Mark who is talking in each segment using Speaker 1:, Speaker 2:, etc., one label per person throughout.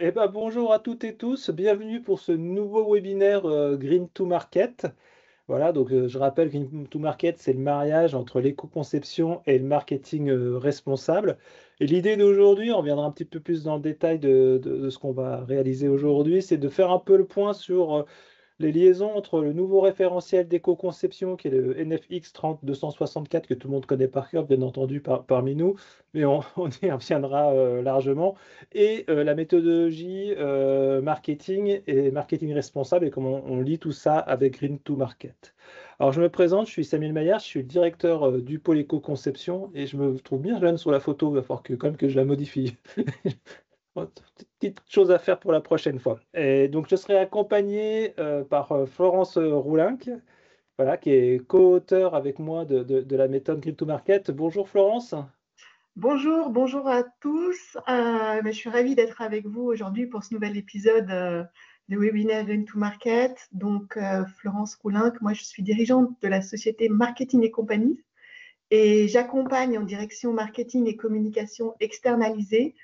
Speaker 1: Eh ben, bonjour à toutes et tous, bienvenue pour ce nouveau webinaire Green to Market. Voilà, donc je rappelle Green to Market, c'est le mariage entre l'éco-conception et le marketing responsable. Et l'idée d'aujourd'hui, on reviendra un petit peu plus dans le détail de ce qu'on va réaliser aujourd'hui, c'est de faire un peu le point sur les liaisons entre le nouveau référentiel d'éco-conception qui est le NFX 30264 que tout le monde connaît par cœur, bien entendu, parmi nous, mais on y reviendra largement, et la méthodologie marketing et marketing responsable et comment on lit tout ça avec Green to Market. Alors, je me présente, je suis Samuel Maillard, je suis le directeur du pôle éco-conception et je me trouve bien jeune sur la photo, il va falloir quand même que je la modifie. Petite chose à faire pour la prochaine fois. Et donc, je serai accompagné par Florence Roulinck, voilà, qui est co-auteur avec moi de la méthode Green to Market. Bonjour Florence.
Speaker 2: Bonjour à tous. Je suis ravie d'être avec vous aujourd'hui pour ce nouvel épisode de webinaire Green to Market. Donc, Florence Roulinck, moi je suis dirigeante de la société Marketing et Compagnie et j'accompagne en direction marketing et communication externalisée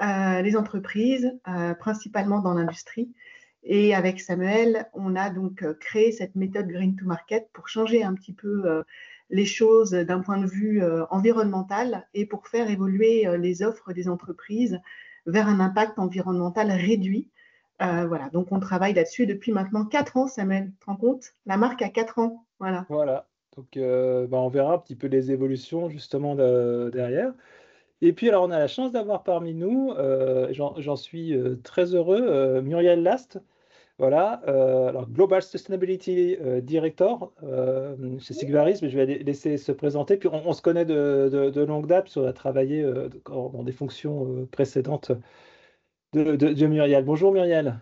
Speaker 2: les entreprises, principalement dans l'industrie. Et avec Samuel, on a donc créé cette méthode Green to Market pour changer un petit peu les choses d'un point de vue environnemental et pour faire évoluer les offres des entreprises vers un impact environnemental réduit. Voilà, donc on travaille là-dessus depuis maintenant 4 ans, Samuel. Tu te rends compte? La marque a 4 ans. Voilà.
Speaker 1: Voilà, donc on verra un petit peu les évolutions justement derrière. Et puis alors on a la chance d'avoir parmi nous, j'en suis très heureux, Muriel Last. Voilà, alors Global Sustainability Director chez Sigvaris, mais je vais laisser se présenter. Puis on se connaît de longue date, puisqu'on a travaillé dans des fonctions précédentes de Muriel. Bonjour Muriel.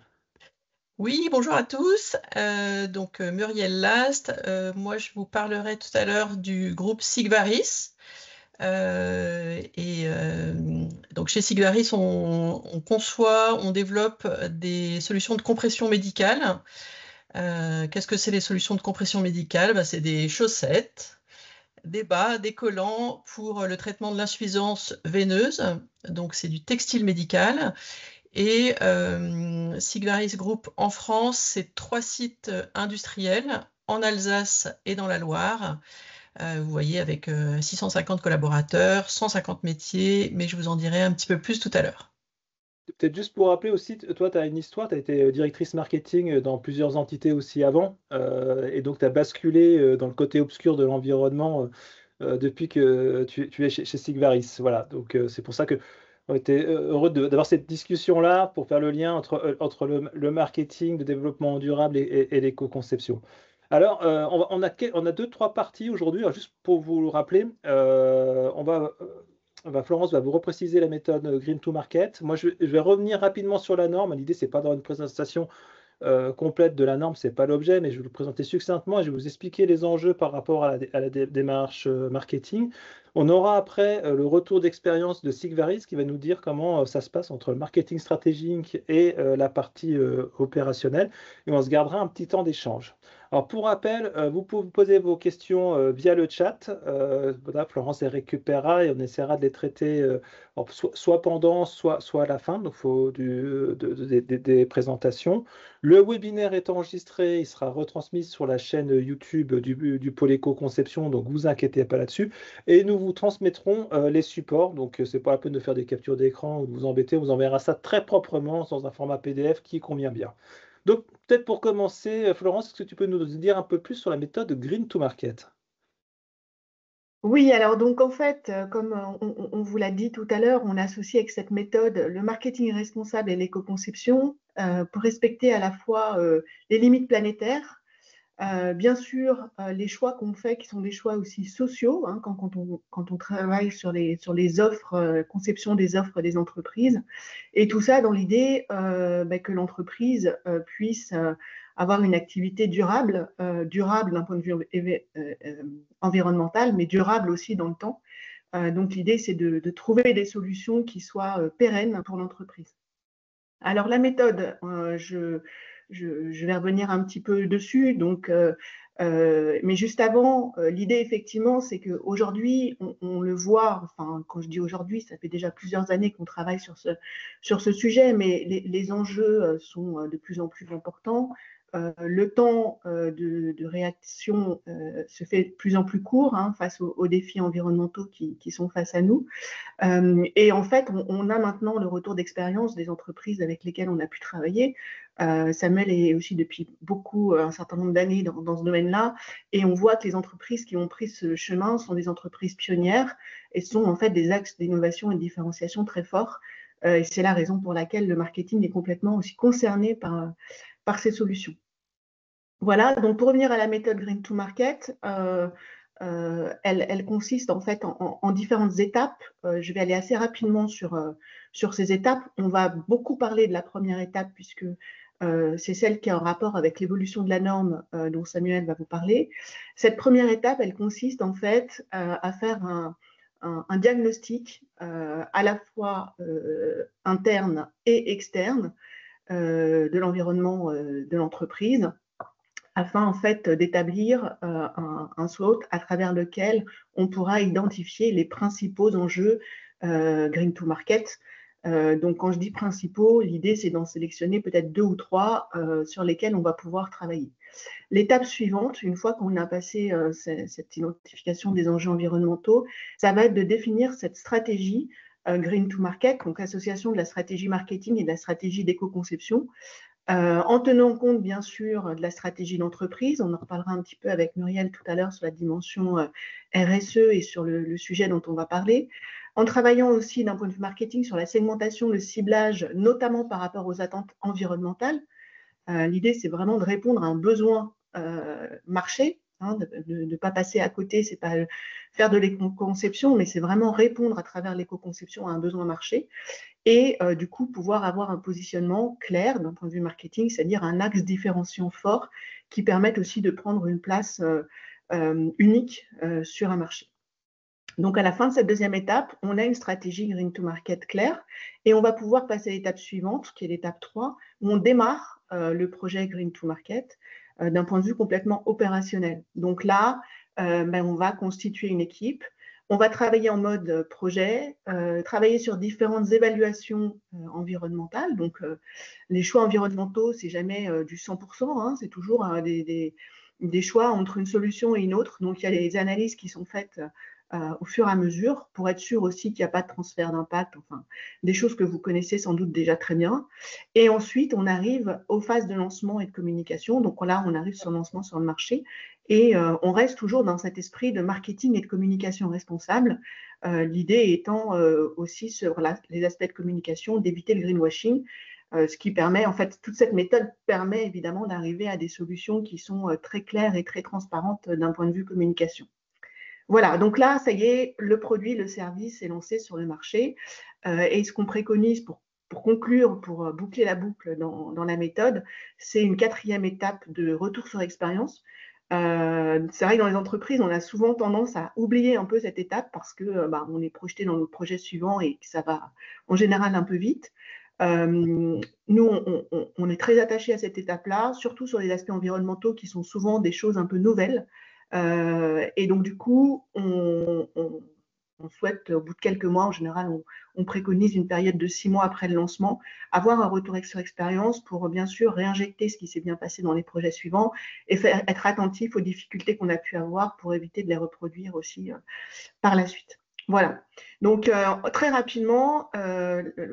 Speaker 3: Oui, bonjour à tous. Muriel Last. Moi, je vous parlerai tout à l'heure du groupe Sigvaris. Donc chez Sigvaris, on conçoit, on développe des solutions de compression médicale. Qu'est-ce que c'est les solutions de compression médicale? C'est des chaussettes, des bas, des collants pour le traitement de l'insuffisance veineuse. Donc c'est du textile médical. Et Sigvaris Group en France, c'est 3 sites industriels en Alsace et dans la Loire. Vous voyez, avec 650 collaborateurs, 150 métiers, mais je vous en dirai un petit peu plus tout à l'heure.
Speaker 1: Peut-être juste pour rappeler aussi, toi, tu as une histoire, tu as été directrice marketing dans plusieurs entités aussi avant, et donc tu as basculé dans le côté obscur de l'environnement depuis que tu es chez Sigvaris. Voilà, donc c'est pour ça que on était heureux d'avoir cette discussion-là pour faire le lien entre le marketing, le développement durable et l'éco-conception. Alors, on a deux, trois parties aujourd'hui. Alors, juste pour vous le rappeler, Florence va vous repréciser la méthode Green to Market. Moi, je vais revenir rapidement sur la norme. L'idée, c'est pas dans une présentation complète de la norme, c'est pas l'objet, mais je vais vous présenter succinctement et je vais vous expliquer les enjeux par rapport à la démarche marketing. On aura après le retour d'expérience de Sigvaris qui va nous dire comment ça se passe entre le marketing stratégique et la partie opérationnelle. Et on se gardera un petit temps d'échange. Alors pour rappel, vous pouvez poser vos questions via le chat. Voilà, Florence les récupérera et on essaiera de les traiter soit pendant, soit à la fin. Donc il faut des présentations. Le webinaire est enregistré, il sera retransmis sur la chaîne YouTube du pôle éco-conception, donc vous inquiétez pas là-dessus. Et nous vous transmettrons les supports, donc c'est pas la peine de faire des captures d'écran ou de vous embêter, on vous enverra ça très proprement dans un format PDF qui convient bien. Donc peut-être pour commencer, Florence, est-ce que tu peux nous dire un peu plus sur la méthode Green to Market?
Speaker 2: Oui, alors donc en fait, comme on vous l'a dit tout à l'heure, on associe avec cette méthode le marketing responsable et l'éco-conception pour respecter à la fois les limites planétaires, bien sûr les choix qu'on fait qui sont des choix aussi sociaux, hein, quand on travaille sur les offres, conception des offres des entreprises, et tout ça dans l'idée que l'entreprise puisse avoir une activité durable, durable d'un point de vue environnemental, mais durable aussi dans le temps. Donc l'idée, c'est de trouver des solutions qui soient pérennes pour l'entreprise. Alors la méthode, je vais revenir un petit peu dessus. Donc Mais juste avant, l'idée, effectivement, c'est qu'aujourd'hui, on le voit, enfin, quand je dis aujourd'hui, ça fait déjà plusieurs années qu'on travaille sur ce sujet, mais les enjeux sont de plus en plus importants. Le temps de réaction se fait de plus en plus court face aux défis environnementaux qui sont face à nous. Et en fait, on a maintenant le retour d'expérience des entreprises avec lesquelles on a pu travailler. Samuel est aussi depuis un certain nombre d'années dans ce domaine-là, et on voit que les entreprises qui ont pris ce chemin sont des entreprises pionnières et sont en fait des axes d'innovation et de différenciation très forts. Et c'est la raison pour laquelle le marketing est complètement aussi concerné par ces solutions. Voilà, donc pour revenir à la méthode Green to Market, elle consiste en fait en différentes étapes. Je vais aller assez rapidement sur ces étapes. On va beaucoup parler de la première étape puisque c'est celle qui est en rapport avec l'évolution de la norme dont Samuel va vous parler. Cette première étape, elle consiste en fait à faire un diagnostic à la fois interne et externe de l'environnement de l'entreprise, afin en fait d'établir un SWOT à travers lequel on pourra identifier les principaux enjeux Green to Market. Donc quand je dis principaux, l'idée c'est d'en sélectionner peut-être 2 ou 3 sur lesquels on va pouvoir travailler. L'étape suivante, une fois qu'on a passé cette identification des enjeux environnementaux, ça va être de définir cette stratégie Green to Market, donc association de la stratégie marketing et de la stratégie d'éco-conception, en tenant compte, bien sûr, de la stratégie d'entreprise. On en reparlera un petit peu avec Muriel tout à l'heure sur la dimension RSE et sur le sujet dont on va parler. En travaillant aussi d'un point de vue marketing sur la segmentation, le ciblage, notamment par rapport aux attentes environnementales. L'idée, c'est vraiment de répondre à un besoin marché, de ne pas passer à côté, c'est pas faire de l'éco-conception, mais c'est vraiment répondre à travers l'éco-conception à un besoin marché. Et du coup, pouvoir avoir un positionnement clair d'un point de vue marketing, c'est-à-dire un axe différenciant fort qui permette aussi de prendre une place unique sur un marché. Donc, à la fin de cette deuxième étape, on a une stratégie Green to Market claire et on va pouvoir passer à l'étape suivante, qui est l'étape 3, où on démarre le projet Green to Market d'un point de vue complètement opérationnel. Donc là, on va constituer une équipe. On va travailler en mode projet, travailler sur différentes évaluations environnementales. Donc, les choix environnementaux, c'est jamais du 100%, c'est toujours des choix entre une solution et une autre. Donc, il y a des analyses qui sont faites au fur et à mesure pour être sûr aussi qu'il n'y a pas de transfert d'impact, enfin, des choses que vous connaissez sans doute déjà très bien. Et ensuite, on arrive aux phases de lancement et de communication. Donc là, on arrive sur le lancement sur le marché. Et on reste toujours dans cet esprit de marketing et de communication responsable. L'idée étant aussi sur les aspects de communication d'éviter le greenwashing, ce qui permet, en fait, toute cette méthode permet évidemment d'arriver à des solutions qui sont très claires et très transparentes d'un point de vue communication. Voilà, donc là, ça y est, le produit, le service est lancé sur le marché. Et ce qu'on préconise pour conclure, pour boucler la boucle dans la méthode, c'est une 4e étape de retour sur expérience. C'est vrai que dans les entreprises, on a souvent tendance à oublier un peu cette étape parce que on est projeté dans notre projet suivant et que ça va en général un peu vite. Nous, on est très attachés à cette étape-là, surtout sur les aspects environnementaux qui sont souvent des choses un peu nouvelles. Et donc, du coup, on souhaite, au bout de quelques mois, en général, on préconise une période de 6 mois après le lancement, avoir un retour sur expérience pour, bien sûr, réinjecter ce qui s'est bien passé dans les projets suivants et être attentif aux difficultés qu'on a pu avoir pour éviter de les reproduire aussi par la suite. Voilà, donc très rapidement,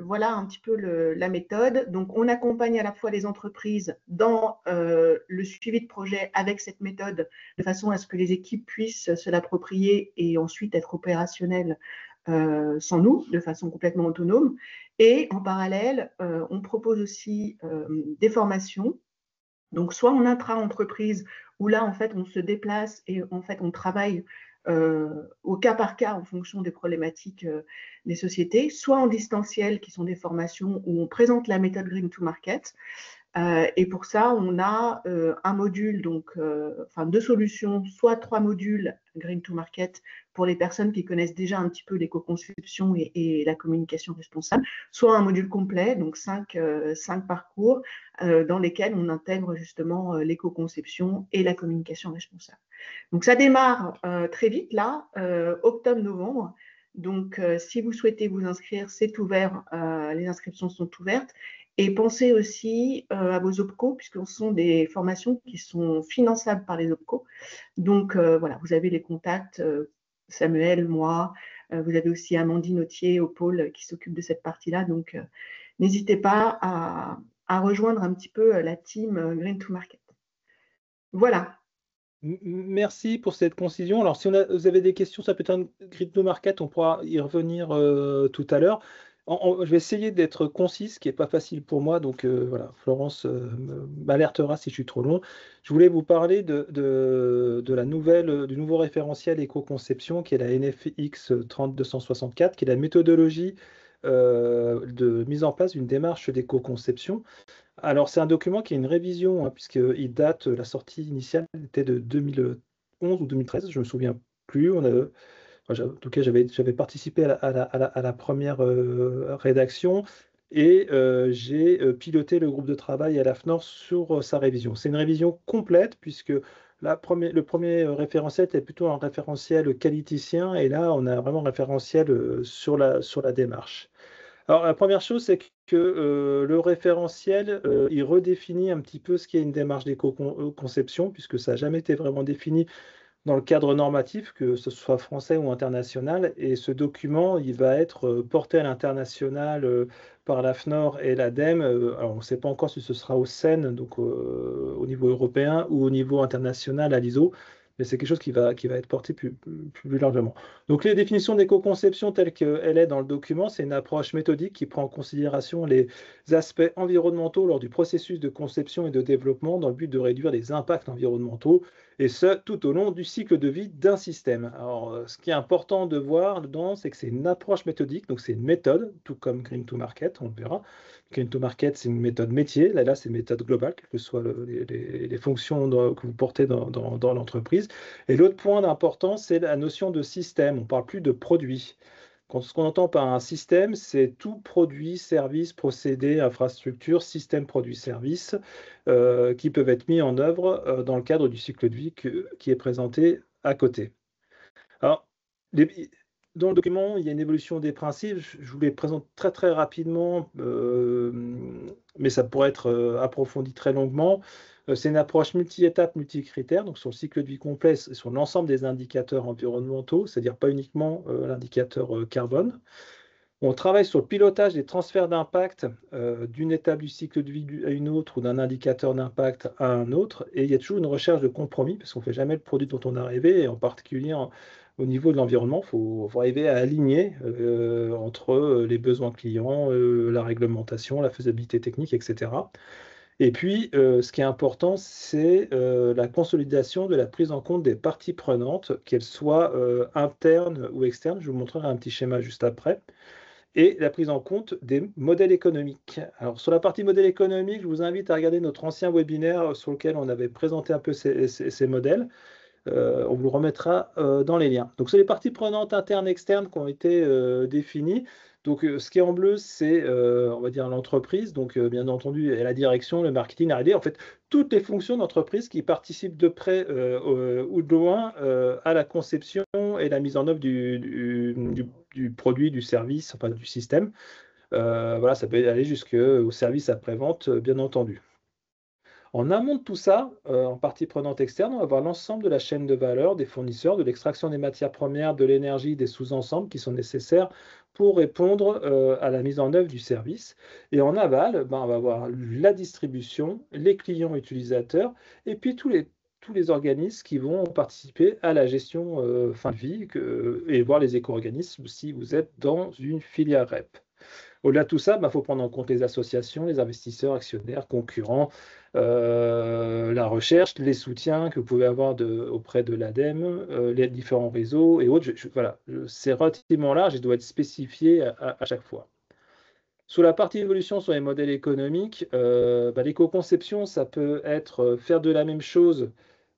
Speaker 2: voilà un petit peu la méthode. Donc on accompagne à la fois les entreprises dans le suivi de projet avec cette méthode de façon à ce que les équipes puissent se l'approprier et ensuite être opérationnelles sans nous, de façon complètement autonome. Et en parallèle, on propose aussi des formations. Donc soit en intra-entreprise, où là en fait on se déplace et en fait on travaille au cas par cas en fonction des problématiques des sociétés, soit en distanciel, qui sont des formations où on présente la méthode Green to Market, Et pour ça, on a un module, donc, enfin 2 solutions, soit 3 modules Green to Market pour les personnes qui connaissent déjà un petit peu l'éco-conception et la communication responsable, soit un module complet, donc 5 parcours dans lesquels on intègre justement l'éco-conception et la communication responsable. Donc ça démarre très vite là, octobre-novembre. Donc si vous souhaitez vous inscrire, c'est ouvert, les inscriptions sont ouvertes. Et pensez aussi à vos OPCO, puisque ce sont des formations qui sont finançables par les OPCO. Donc voilà, vous avez les contacts, Samuel, moi, vous avez aussi Amandine Autier au pôle qui s'occupe de cette partie-là. Donc n'hésitez pas à rejoindre un petit peu la team Green to Market. Voilà.
Speaker 1: Merci pour cette concision. Alors, si vous avez des questions, ça peut être un Green to Market, on pourra y revenir tout à l'heure. Je vais essayer d'être concis, ce qui n'est pas facile pour moi. Donc voilà, Florence m'alertera si je suis trop long. Je voulais vous parler du nouveau référentiel éco-conception qui est la NFX 30264, qui est la méthodologie de mise en place d'une démarche d'éco-conception. Alors, c'est un document qui est une révision, hein, puisqu'il date, la sortie initiale était de 2011 ou 2013, je ne me souviens plus. En tout cas, j'avais participé à la première rédaction et j'ai piloté le groupe de travail à l'AFNOR sur sa révision. C'est une révision complète puisque le premier référentiel était plutôt un référentiel qualiticien et là, on a vraiment un référentiel sur la démarche. Alors, la première chose, c'est que le référentiel, il redéfinit un petit peu ce qu'est une démarche d'éco-conception, puisque ça n'a jamais été vraiment défini dans le cadre normatif, que ce soit français ou international. Et ce document, il va être porté à l'international par l'AFNOR et l'ADEME. Alors, on ne sait pas encore si ce sera au CEN, donc au niveau européen, ou au niveau international à l'ISO, mais c'est quelque chose qui va être porté plus largement. Donc, les définitions d'éco-conception telles qu'elle est dans le document, c'est une approche méthodique qui prend en considération les aspects environnementaux lors du processus de conception et de développement dans le but de réduire les impacts environnementaux, et ce, tout au long du cycle de vie d'un système. Alors, ce qui est important de voir dedans, c'est que c'est une approche méthodique, donc c'est une méthode, tout comme Green to Market, on le verra. Green to Market, c'est une méthode métier, là c'est une méthode globale, quelles que soient les fonctions que vous portez dans l'entreprise. Et l'autre point d'importance, c'est la notion de système, on ne parle plus de produit. Ce qu'on entend par un système, c'est tout produit, service, procédé, infrastructure, système, produit, service, qui peuvent être mis en œuvre dans le cadre du cycle de vie qui est présenté à côté. Alors, dans le document, il y a une évolution des principes. Je vous les présente très très rapidement, mais ça pourrait être approfondi très longuement. C'est une approche multi-étapes, multi-critères, donc sur le cycle de vie complet, sur l'ensemble des indicateurs environnementaux, c'est-à-dire pas uniquement l'indicateur carbone. On travaille sur le pilotage des transferts d'impact d'une étape du cycle de vie à une autre ou d'un indicateur d'impact à un autre. Et il y a toujours une recherche de compromis parce qu'on ne fait jamais le produit dont on est arrivé. Et en particulier au niveau de l'environnement, il faut arriver à aligner entre les besoins clients, la réglementation, la faisabilité technique, etc. Et puis, ce qui est important, c'est la consolidation de la prise en compte des parties prenantes, qu'elles soient internes ou externes. Je vous montrerai un petit schéma juste après. Et la prise en compte des modèles économiques. Alors, sur la partie modèle économique, je vous invite à regarder notre ancien webinaire sur lequel on avait présenté un peu ces modèles. On vous le remettra dans les liens. Donc, c'est les parties prenantes internes et externes qui ont été définies. Donc, ce qui est en bleu, c'est, on va dire, l'entreprise. Donc, bien entendu, la direction, le marketing, la R&D. En fait, toutes les fonctions d'entreprise qui participent de près ou de loin à la conception et la mise en œuvre du produit, du service, enfin du système. Voilà, ça peut aller jusqu'au service après-vente, bien entendu. En amont de tout ça, en partie prenante externe, on va voir l'ensemble de la chaîne de valeur des fournisseurs, de l'extraction des matières premières, de l'énergie, des sous-ensembles qui sont nécessaires pour répondre à la mise en œuvre du service. Et en aval, on va voir la distribution, les clients utilisateurs, et puis tous les organismes qui vont participer à la gestion fin de vie, et voir les éco-organismes si vous êtes dans une filière REP. Au-delà de tout ça, faut prendre en compte les associations, les investisseurs, actionnaires, concurrents, la recherche, les soutiens que vous pouvez avoir auprès de l'ADEME, les différents réseaux et autres. Voilà, c'est relativement large et doit être spécifié à chaque fois. Sur la partie évolution sur les modèles économiques, l'éco-conception, ça peut être faire de la même chose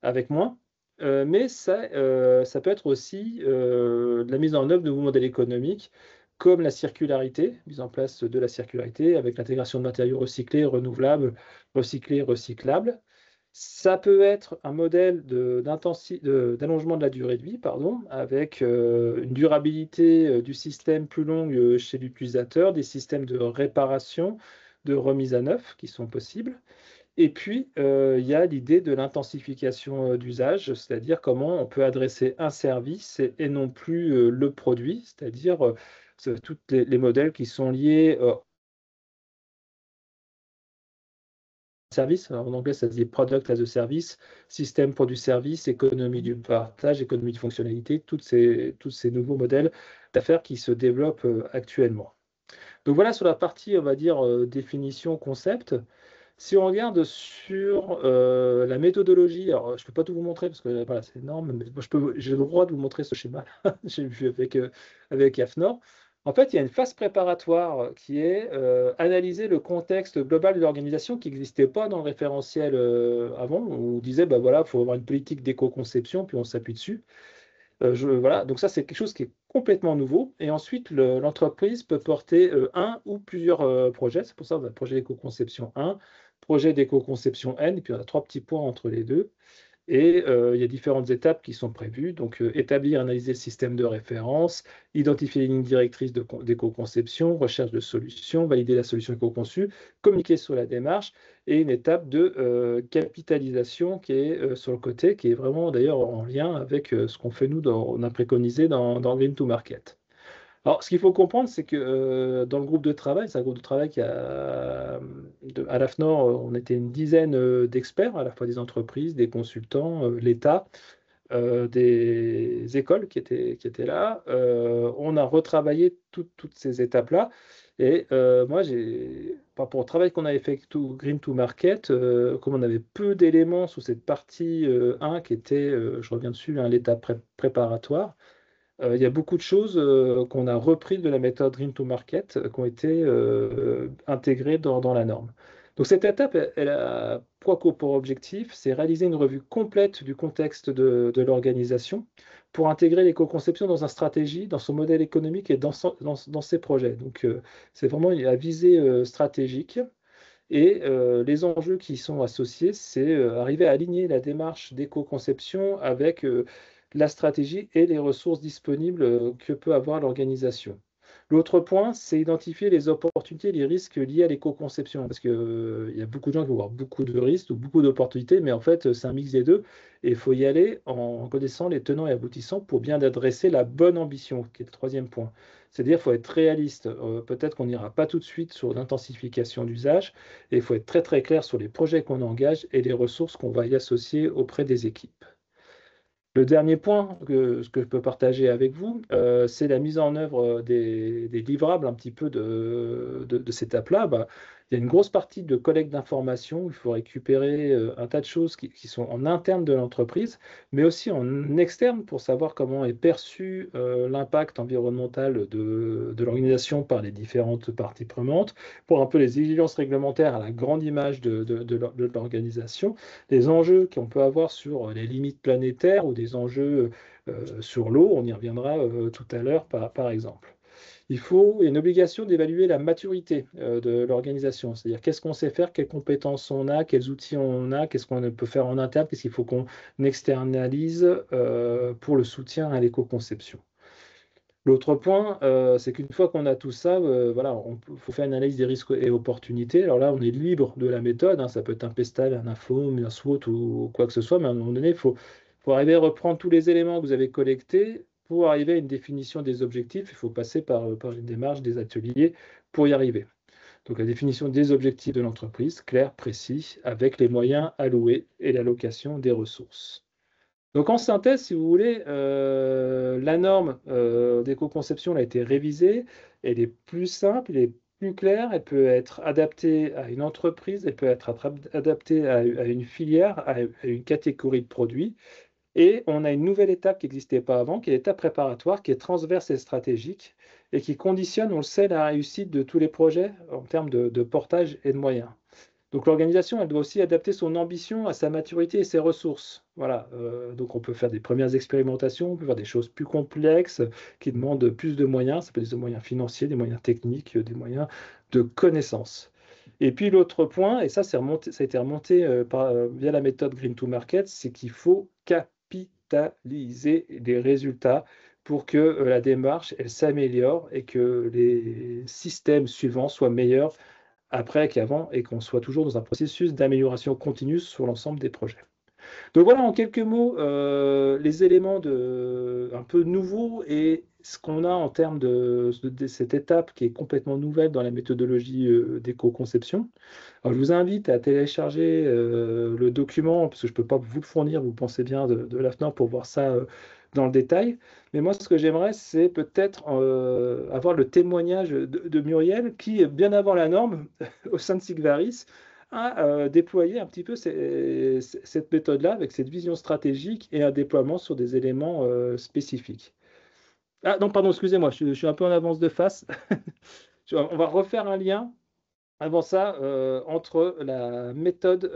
Speaker 1: avec moins, mais ça peut être aussi de la mise en œuvre de nouveaux modèles économiques, comme la circularité, mise en place de la circularité avec l'intégration de matériaux recyclés, renouvelables, recyclés, recyclables. Ça peut être un modèle d'allongement de la durée de vie, pardon, avec une durabilité du système plus longue chez l'utilisateur, des systèmes de réparation, de remise à neuf qui sont possibles. Et puis, il y a l'idée de l'intensification d'usage, c'est-à-dire comment on peut adresser un service et non plus le produit, c'est-à-dire tous les modèles qui sont liés service. Alors, en anglais, ça se dit product as a service, système produit service, économie du partage, économie de fonctionnalité, tous ces nouveaux modèles d'affaires qui se développent actuellement. Donc voilà sur la partie, on va dire, définition, concept. Si on regarde sur la méthodologie, alors je ne peux pas tout vous montrer parce que voilà, c'est énorme, mais j'ai le droit de vous montrer ce schéma. J'ai vu avec AFNOR. En fait, il y a une phase préparatoire qui est analyser le contexte global de l'organisation qui n'existait pas dans le référentiel avant. Où on disait, voilà, il faut avoir une politique d'éco-conception, puis on s'appuie dessus. Voilà, donc ça, c'est quelque chose qui est complètement nouveau. Et ensuite, l'entreprise peut porter un ou plusieurs projets. C'est pour ça qu'on a projet d'éco-conception 1, projet d'éco-conception N, et puis on a 3 petits points entre les deux. Et il y a différentes étapes qui sont prévues. Donc, établir, analyser le système de référence, identifier les lignes directrices d'éco-conception, recherche de solutions, valider la solution éco-conçue, communiquer sur la démarche, et une étape de capitalisation qui est sur le côté, qui est vraiment d'ailleurs en lien avec ce qu'on fait nous, on a préconisé dans Green to Market. Alors, ce qu'il faut comprendre, c'est que dans le groupe de travail, c'est un groupe de travail à l'AFNOR, on était une dizaine d'experts, à la fois des entreprises, des consultants, l'État, des écoles qui étaient là. On a retravaillé toutes ces étapes-là. Et moi, par rapport au travail qu'on avait fait avec Green to Market, comme on avait peu d'éléments sous cette partie 1 qui était, je reviens dessus, l'étape préparatoire, il y a beaucoup de choses qu'on a repris de la méthode Green to Market qui ont été intégrées dans la norme. Donc cette étape, elle a pour objectif, c'est réaliser une revue complète du contexte de l'organisation pour intégrer l'éco-conception dans sa stratégie, dans son modèle économique et dans ses projets. Donc c'est vraiment à visée stratégique. Et les enjeux qui y sont associés, c'est arriver à aligner la démarche d'éco-conception avec la stratégie et les ressources disponibles que peut avoir l'organisation. L'autre point, c'est identifier les opportunités et les risques liés à l'éco-conception, parce qu'il y a beaucoup de gens qui vont avoir beaucoup de risques ou beaucoup d'opportunités, mais en fait, c'est un mix des deux, et il faut y aller en connaissant les tenants et aboutissants pour bien adresser la bonne ambition, qui est le troisième point. C'est-à-dire qu'il faut être réaliste. Peut-être qu'on n'ira pas tout de suite sur l'intensification d'usage, et il faut être très très clair sur les projets qu'on engage et les ressources qu'on va y associer auprès des équipes. Le dernier point ce que je peux partager avec vous, c'est la mise en œuvre des livrables un petit peu de cette étape-là. Il y a une grosse partie de collecte d'informations. Il faut récupérer un tas de choses qui sont en interne de l'entreprise, mais aussi en externe pour savoir comment est perçu l'impact environnemental de l'organisation par les différentes parties prenantes, pour un peu les exigences réglementaires à la grande image de l'organisation, les enjeux qu'on peut avoir sur les limites planétaires ou des enjeux sur l'eau, on y reviendra tout à l'heure par exemple. Il y a une obligation d'évaluer la maturité de l'organisation, c'est-à-dire qu'est-ce qu'on sait faire, quelles compétences on a, quels outils on a, qu'est-ce qu'on peut faire en interne, qu'est-ce qu'il faut qu'on externalise pour le soutien à l'éco-conception. L'autre point, c'est qu'une fois qu'on a tout ça, voilà, il faut faire une analyse des risques et opportunités. Alors là, on est libre de la méthode, ça peut être un PESTAL, un INFOM, un SWOT ou quoi que ce soit, mais à un moment donné, il faut arriver à reprendre tous les éléments que vous avez collectés pour arriver à une définition des objectifs. Il faut passer par une démarche des ateliers pour y arriver. Donc la définition des objectifs de l'entreprise, clair, précis, avec les moyens alloués et l'allocation des ressources. Donc en synthèse, si vous voulez, la norme d'éco-conception a été révisée, elle est plus simple, elle est plus claire, elle peut être adaptée à une entreprise, elle peut être adaptée à une filière, à une catégorie de produits. Et on a une nouvelle étape qui n'existait pas avant, qui est l'étape préparatoire, qui est transverse et stratégique, et qui conditionne, on le sait, la réussite de tous les projets en termes de portage et de moyens. Donc l'organisation, elle doit aussi adapter son ambition à sa maturité et ses ressources. Voilà, donc on peut faire des premières expérimentations, on peut faire des choses plus complexes qui demandent plus de moyens. Ça peut être des moyens financiers, des moyens techniques, des moyens de connaissances. Et puis l'autre point, et ça, ça a été remonté via la méthode Green to Market, c'est qu'il faut capitaliser les résultats pour que la démarche, elle s'améliore et que les systèmes suivants soient meilleurs après qu'avant et qu'on soit toujours dans un processus d'amélioration continue sur l'ensemble des projets. Donc voilà en quelques mots les éléments un peu nouveaux et ce qu'on a en termes de cette étape qui est complètement nouvelle dans la méthodologie d'éco-conception. Alors je vous invite à télécharger le document parce que je ne peux pas vous le fournir, vous pensez bien de l'AFNOR pour voir ça dans le détail. Mais moi, ce que j'aimerais, c'est peut-être avoir le témoignage de Muriel qui, bien avant la norme, au sein de Sigvaris, a déployé un petit peu cette méthode-là avec cette vision stratégique et un déploiement sur des éléments spécifiques. Ah non, pardon, excusez-moi, je suis un peu en avance de face. On va refaire un lien avant ça, entre la méthode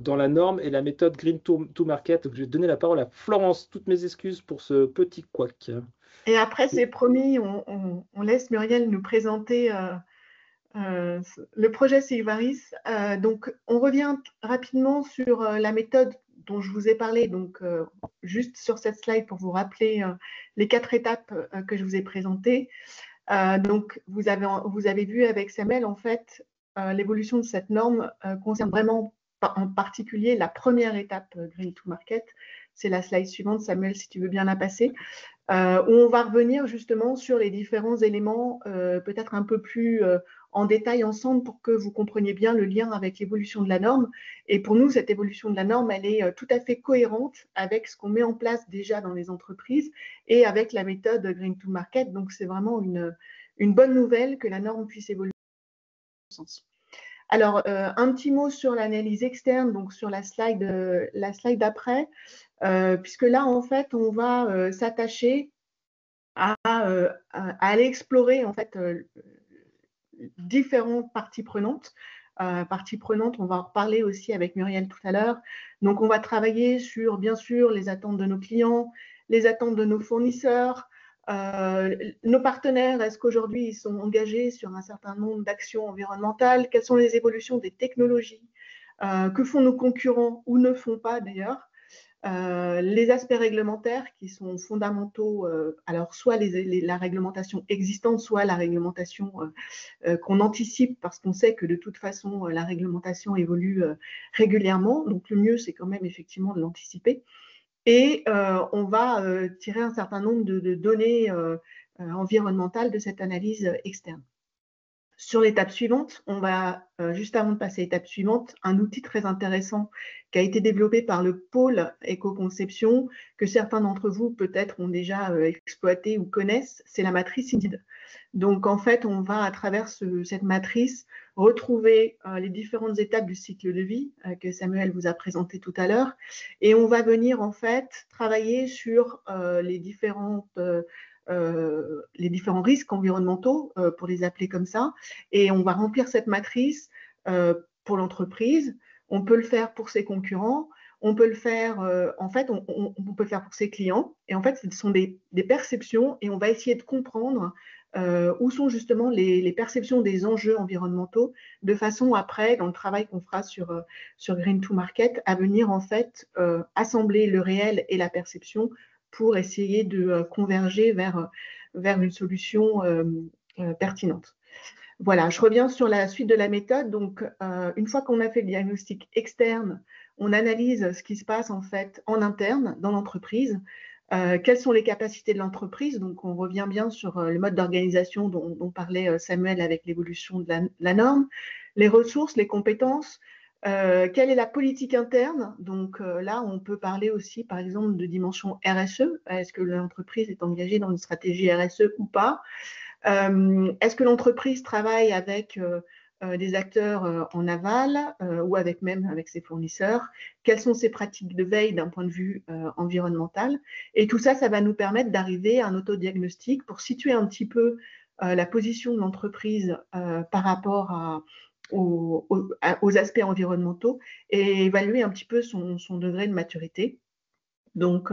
Speaker 1: dans la norme et la méthode Green to Market. Donc, je vais donner la parole à Florence. Toutes mes excuses pour ce petit couac.
Speaker 2: Et après, c'est promis, on laisse Muriel nous présenter le projet Sigvaris. Donc, on revient rapidement sur la méthode dont je vous ai parlé, donc juste sur cette slide pour vous rappeler les 4 étapes que je vous ai présentées. Donc, vous avez vu avec Samuel, en fait, l'évolution de cette norme concerne vraiment en particulier la première étape Green to Market. C'est la slide suivante, Samuel, si tu veux bien la passer, où on va revenir justement sur les différents éléments, peut-être un peu plus en détail ensemble pour que vous compreniez bien le lien avec l'évolution de la norme. Et pour nous, cette évolution de la norme, elle est tout à fait cohérente avec ce qu'on met en place déjà dans les entreprises et avec la méthode Green to Market. Donc, c'est vraiment une bonne nouvelle que la norme puisse évoluer dans ce sens. Alors, un petit mot sur l'analyse externe, donc sur la slide d'après, puisque là, en fait, on va s'attacher à aller explorer, en fait, différentes parties prenantes. On va en reparler aussi avec Muriel tout à l'heure. Donc, on va travailler sur, bien sûr, les attentes de nos clients, les attentes de nos fournisseurs, nos partenaires. Est-ce qu'aujourd'hui, ils sont engagés sur un certain nombre d'actions environnementales? Quelles sont les évolutions des technologies? Que font nos concurrents ou ne font pas d'ailleurs? Les aspects réglementaires qui sont fondamentaux, alors soit la réglementation existante, soit la réglementation qu'on anticipe parce qu'on sait que de toute façon la réglementation évolue régulièrement, donc le mieux c'est quand même effectivement de l'anticiper. Et on va tirer un certain nombre de données environnementales de cette analyse externe. Sur l'étape suivante, on va, juste avant de passer à l'étape suivante, un outil très intéressant qui a été développé par le pôle éco-conception, que certains d'entre vous peut-être ont déjà exploité ou connaissent, c'est la matrice INID. Donc en fait, on va à travers cette matrice retrouver les différentes étapes du cycle de vie que Samuel vous a présenté tout à l'heure, et on va venir en fait travailler sur les différents risques environnementaux, pour les appeler comme ça, et on va remplir cette matrice pour l'entreprise. On peut le faire pour ses concurrents, on peut le faire, en fait, on peut le faire pour ses clients, et en fait, ce sont des perceptions, et on va essayer de comprendre où sont justement les perceptions des enjeux environnementaux, de façon après, dans le travail qu'on fera sur Green to Market, à venir en fait assembler le réel et la perception pour essayer de converger vers une solution pertinente. Voilà, je reviens sur la suite de la méthode. Donc, une fois qu'on a fait le diagnostic externe, on analyse ce qui se passe en fait en interne dans l'entreprise. Quelles sont les capacités de l'entreprise? Donc, on revient bien sur le mode d'organisation dont parlait Samuel avec l'évolution de la norme, les ressources, les compétences. Quelle est la politique interne? Donc là, on peut parler aussi, par exemple, de dimension RSE. Est-ce que l'entreprise est engagée dans une stratégie RSE ou pas? Est-ce que l'entreprise travaille avec des acteurs en aval ou même avec ses fournisseurs, quelles sont ses pratiques de veille d'un point de vue environnemental. Et tout ça, ça va nous permettre d'arriver à un autodiagnostic pour situer un petit peu la position de l'entreprise par rapport aux aspects environnementaux et évaluer un petit peu son degré de maturité. Donc,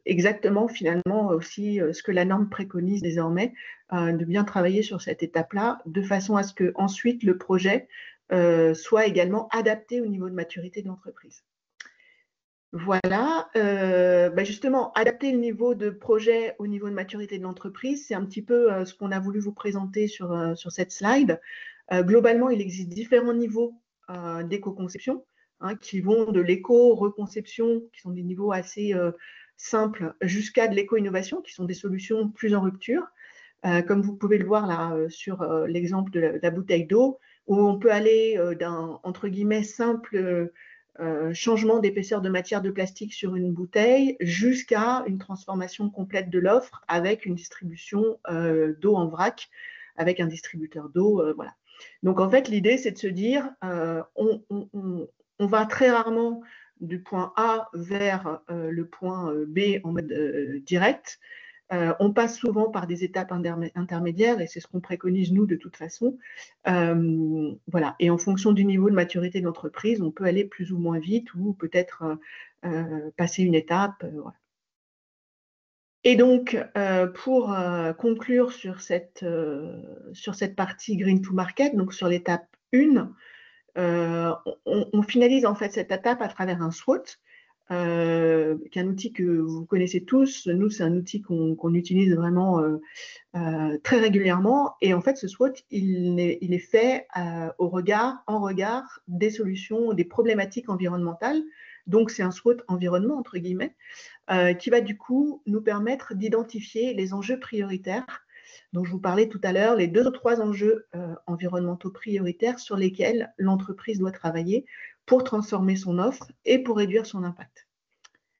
Speaker 2: exactement, finalement, aussi ce que la norme préconise désormais, de bien travailler sur cette étape-là, de façon à ce que ensuite le projet soit également adapté au niveau de maturité de l'entreprise. Voilà, justement, adapter le niveau de projet au niveau de maturité de l'entreprise, c'est un petit peu ce qu'on a voulu vous présenter sur cette slide. Globalement, il existe différents niveaux d'éco-conception, qui vont de l'éco-reconception, qui sont des niveaux assez simples, jusqu'à de l'éco-innovation, qui sont des solutions plus en rupture. Comme vous pouvez le voir là sur l'exemple de la bouteille d'eau, où on peut aller d'un, entre guillemets, simple changement d'épaisseur de matière de plastique sur une bouteille jusqu'à une transformation complète de l'offre avec une distribution d'eau en vrac, avec un distributeur d'eau, voilà. Donc en fait, l'idée, c'est de se dire, on va très rarement du point A vers le point B en mode direct. On passe souvent par des étapes intermédiaires et c'est ce qu'on préconise nous de toute façon. Voilà. Et en fonction du niveau de maturité de l'entreprise, on peut aller plus ou moins vite ou peut-être passer une étape. Voilà. Et donc, pour conclure sur cette partie Green to Market, donc sur l'étape 1, on finalise en fait cette étape à travers un SWOT, qui est un outil que vous connaissez tous. Nous, c'est un outil qu'on utilise vraiment très régulièrement. Et en fait, ce SWOT, il est fait en regard des solutions, des problématiques environnementales. Donc, c'est un SWOT environnement, entre guillemets, qui va du coup nous permettre d'identifier les enjeux prioritaires dont je vous parlais tout à l'heure, les 2 ou 3 enjeux environnementaux prioritaires sur lesquels l'entreprise doit travailler pour transformer son offre et pour réduire son impact.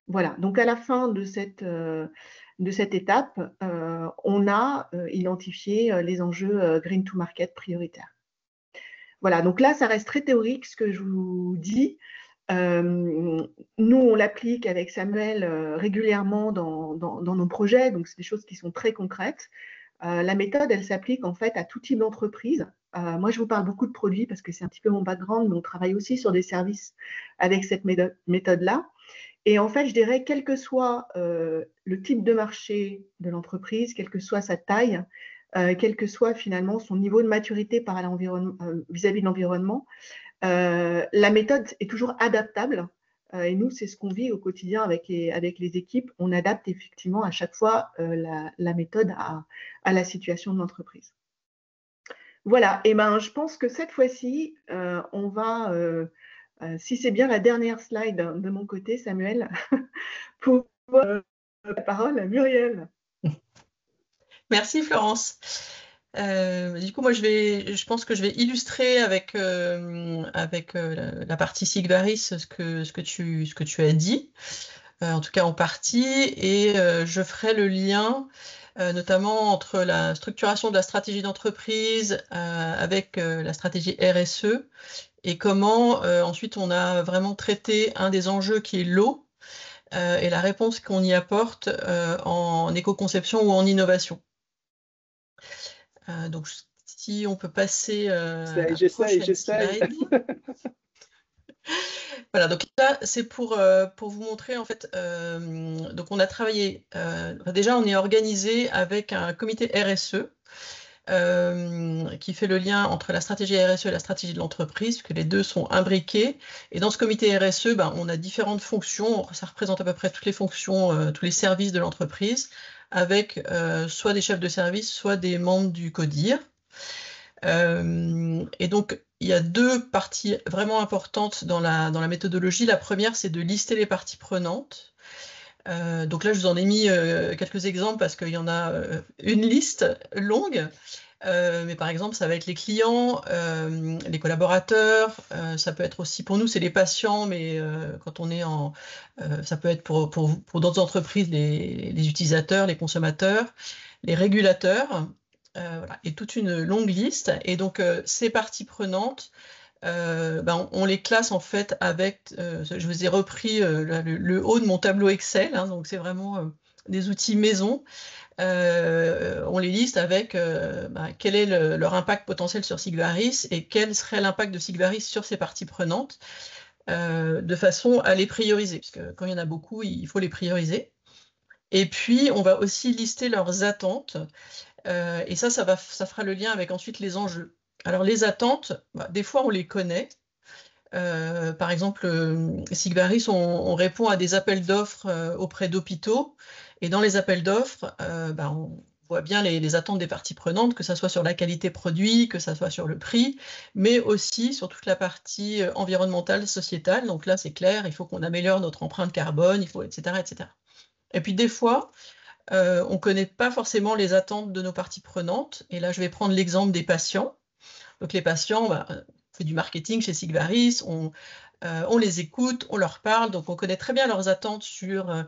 Speaker 2: Voilà, donc à la fin de cette étape, on a identifié les enjeux Green to Market prioritaires. Voilà, donc là, ça reste très théorique ce que je vous dis. Nous, on l'applique avec Samuel régulièrement dans nos projets, donc c'est des choses qui sont très concrètes. La méthode, elle s'applique en fait à tout type d'entreprise. Moi, je vous parle beaucoup de produits parce que c'est un petit peu mon background, mais on travaille aussi sur des services avec cette méthode-là. Et en fait, je dirais, quel que soit le type de marché de l'entreprise, quelle que soit sa taille, quel que soit finalement son niveau de maturité vis-à-vis de l'environnement, la méthode est toujours adaptable. Et nous, c'est ce qu'on vit au quotidien avec les équipes. On adapte effectivement à chaque fois la méthode à la situation de l'entreprise. Voilà, et ben, je pense que cette fois-ci, on va, si c'est bien la dernière slide de mon côté, Samuel, pour la parole à Muriel.
Speaker 3: Merci Florence. Du coup, moi, je pense que je vais illustrer avec la partie Sigvaris ce que tu as dit, en tout cas en partie, et je ferai le lien notamment entre la structuration de la stratégie d'entreprise avec la stratégie RSE et comment ensuite on a vraiment traité un des enjeux qui est l'eau et la réponse qu'on y apporte en éco-conception ou en innovation. Donc, si on peut passer
Speaker 1: j'essaie.
Speaker 3: Slide. Voilà, donc là, c'est pour vous montrer, en fait, donc on a travaillé, déjà on est organisé avec un comité RSE qui fait le lien entre la stratégie RSE et la stratégie de l'entreprise, que les deux sont imbriqués. Et dans ce comité RSE, on a différentes fonctions, ça représente à peu près toutes les fonctions, tous les services de l'entreprise, avec soit des chefs de service, soit des membres du CODIR. Et donc, il y a 2 parties vraiment importantes dans la méthodologie. La première, c'est de lister les parties prenantes. Donc là, je vous en ai mis quelques exemples parce qu'il y en a une liste longue. Mais par exemple, ça va être les clients, les collaborateurs, ça peut être aussi, pour nous, c'est les patients, mais quand on est ça peut être pour d'autres entreprises, les utilisateurs, les consommateurs, les régulateurs, voilà, et toute une longue liste. Et donc, ces parties prenantes, on les classe en fait avec, je vous ai repris le haut de mon tableau Excel, hein, donc c'est vraiment des outils maison. On les liste avec quel est leur impact potentiel sur Sigvaris et quel serait l'impact de Sigvaris sur ces parties prenantes, de façon à les prioriser, parce que quand il y en a beaucoup, il faut les prioriser. Et puis, on va aussi lister leurs attentes, et ça fera le lien avec ensuite les enjeux. Alors, les attentes, des fois, on les connaît. Par exemple, Sigvaris, on répond à des appels d'offres auprès d'hôpitaux. Et dans les appels d'offres, on voit bien les attentes des parties prenantes, que ce soit sur la qualité produit, que ce soit sur le prix, mais aussi sur toute la partie environnementale, sociétale. Donc là, c'est clair, il faut qu'on améliore notre empreinte carbone, il faut, etc., etc. Et puis des fois, on ne connaît pas forcément les attentes de nos parties prenantes. Et là, je vais prendre l'exemple des patients. Donc les patients, on fait du marketing chez Sigvaris, on les écoute, on leur parle, donc on connaît très bien leurs attentes sur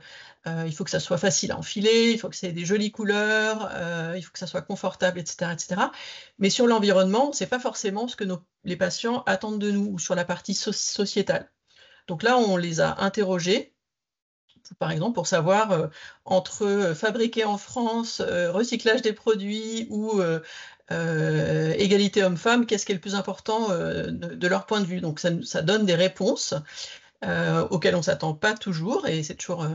Speaker 3: il faut que ça soit facile à enfiler, il faut que ça ait des jolies couleurs, il faut que ça soit confortable, etc. etc. Mais sur l'environnement, ce n'est pas forcément ce que les patients attendent de nous, ou sur la partie sociétale. Donc là, on les a interrogés, par exemple, pour savoir entre fabriquer en France, recyclage des produits ou égalité homme-femme, qu'est-ce qui est le plus important de leur point de vue. Donc ça donne des réponses auxquelles on ne s'attend pas toujours, et c'est toujours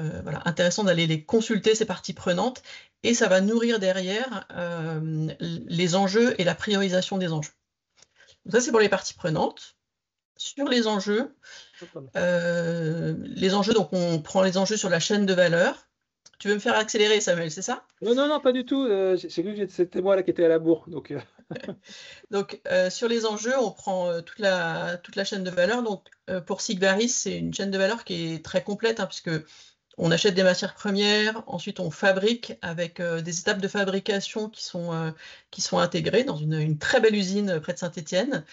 Speaker 3: intéressant d'aller les consulter, ces parties prenantes, et ça va nourrir derrière les enjeux et la priorisation des enjeux. Donc ça, c'est pour les parties prenantes. Sur les enjeux, donc on prend les enjeux sur la chaîne de valeur. Tu veux me faire accélérer, Samuel, c'est ça?
Speaker 1: Non, pas du tout. J'ai cru que c'était moi là qui étais à la bourre. Donc,
Speaker 3: Donc sur les enjeux, on prend toute la chaîne de valeur. Donc pour Sigvaris, c'est une chaîne de valeur qui est très complète, hein, puisque on achète des matières premières, ensuite on fabrique avec des étapes de fabrication qui sont intégrées dans une très belle usine près de Saint-Étienne,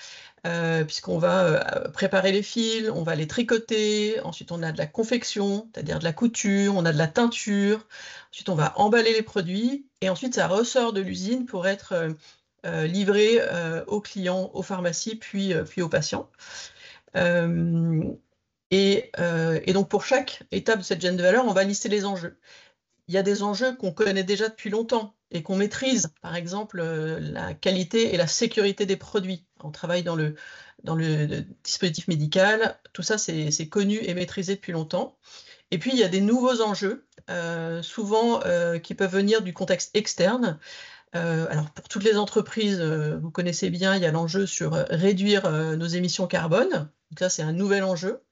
Speaker 3: puisqu'on va préparer les fils, on va les tricoter, ensuite on a de la confection, c'est-à-dire de la couture, on a de la teinture, ensuite on va emballer les produits, et ensuite ça ressort de l'usine pour être livré aux clients, aux pharmacies, puis aux patients. Et donc pour chaque étape de cette chaîne de valeur, on va lister les enjeux. Il y a des enjeux qu'on connaît déjà depuis longtemps et qu'on maîtrise, par exemple la qualité et la sécurité des produits. On travaille dans le dispositif médical, tout ça c'est connu et maîtrisé depuis longtemps. Et puis il y a des nouveaux enjeux, souvent qui peuvent venir du contexte externe. Alors pour toutes les entreprises, vous connaissez bien, il y a l'enjeu sur réduire nos émissions carbone. Donc ça c'est un nouvel enjeu.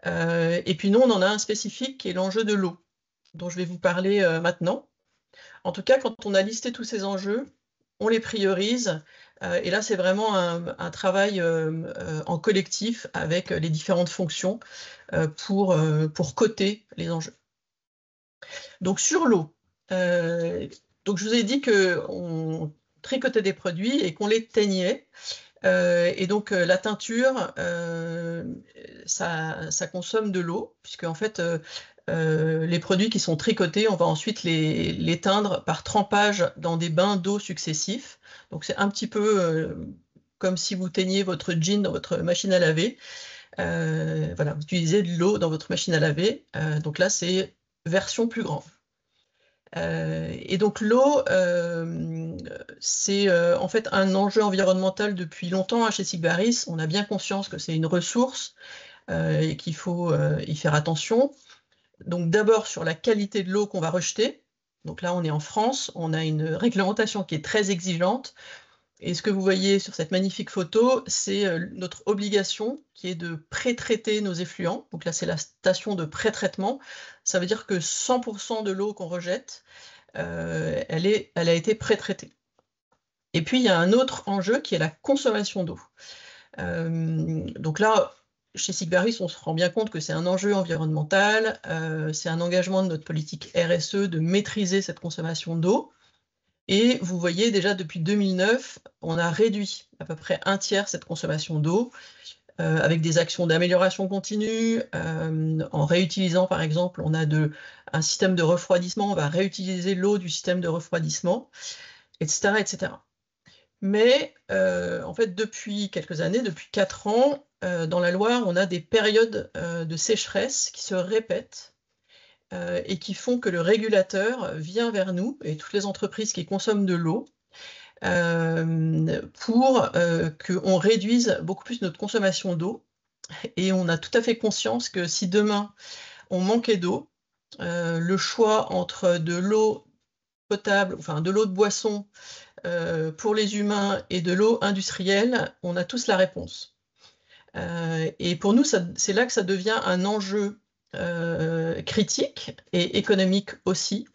Speaker 3: Et puis nous on en a un spécifique qui est l'enjeu de l'eau, dont je vais vous parler maintenant. En tout cas, quand on a listé tous ces enjeux, on les priorise. Et là, c'est vraiment un travail en collectif avec les différentes fonctions pour coter les enjeux. Donc sur l'eau, donc je vous ai dit qu'on tricotait des produits et qu'on les teignait. Et donc la teinture, ça consomme de l'eau, puisque en fait les produits qui sont tricotés, on va ensuite les teindre par trempage dans des bains d'eau successifs. Donc c'est un petit peu comme si vous teigniez votre jean dans votre machine à laver. Voilà, vous utilisez de l'eau dans votre machine à laver. Donc là, c'est version plus grande. Et donc l'eau, c'est en fait un enjeu environnemental depuis longtemps chez Sigvaris. On a bien conscience que c'est une ressource et qu'il faut y faire attention. Donc d'abord sur la qualité de l'eau qu'on va rejeter. Donc là, on est en France, on a une réglementation qui est très exigeante. Et ce que vous voyez sur cette magnifique photo, c'est notre obligation qui est de pré-traiter nos effluents. Donc là, c'est la station de pré-traitement. Ça veut dire que 100% de l'eau qu'on rejette, elle a été pré-traitée. Et puis, il y a un autre enjeu qui est la consommation d'eau. Donc là, chez Sigvaris, on se rend bien compte que c'est un enjeu environnemental, c'est un engagement de notre politique RSE de maîtriser cette consommation d'eau. Et vous voyez déjà depuis 2009, on a réduit à peu près un tiers cette consommation d'eau avec des actions d'amélioration continue, en réutilisant par exemple, on a un système de refroidissement, on va réutiliser l'eau du système de refroidissement. etc., etc. Mais en fait, depuis quelques années, depuis 4 ans, dans la Loire, on a des périodes de sécheresse qui se répètent et qui font que le régulateur vient vers nous et toutes les entreprises qui consomment de l'eau pour qu'on réduise beaucoup plus notre consommation d'eau. Et on a tout à fait conscience que si demain on manquait d'eau, le choix entre de l'eau potable, enfin de l'eau de boisson pour les humains et de l'eau industrielle, on a tous la réponse. Et pour nous, c'est là que ça devient un enjeu critique et économique aussi,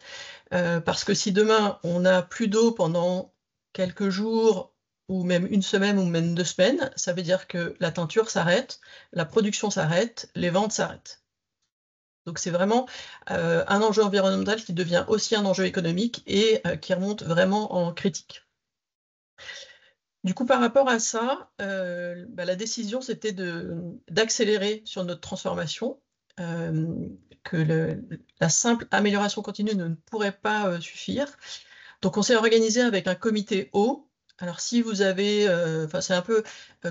Speaker 3: parce que si demain on n'a plus d'eau pendant quelques jours, ou même une semaine, ou même 2 semaines, ça veut dire que la teinture s'arrête, la production s'arrête, les ventes s'arrêtent. Donc c'est vraiment un enjeu environnemental qui devient aussi un enjeu économique et qui remonte vraiment en critique. Du coup, par rapport à ça, la décision, c'était d'accélérer sur notre transformation, que la simple amélioration continue ne pourrait pas suffire. Donc on s'est organisé avec un comité eau. Alors si vous avez, c'est un peu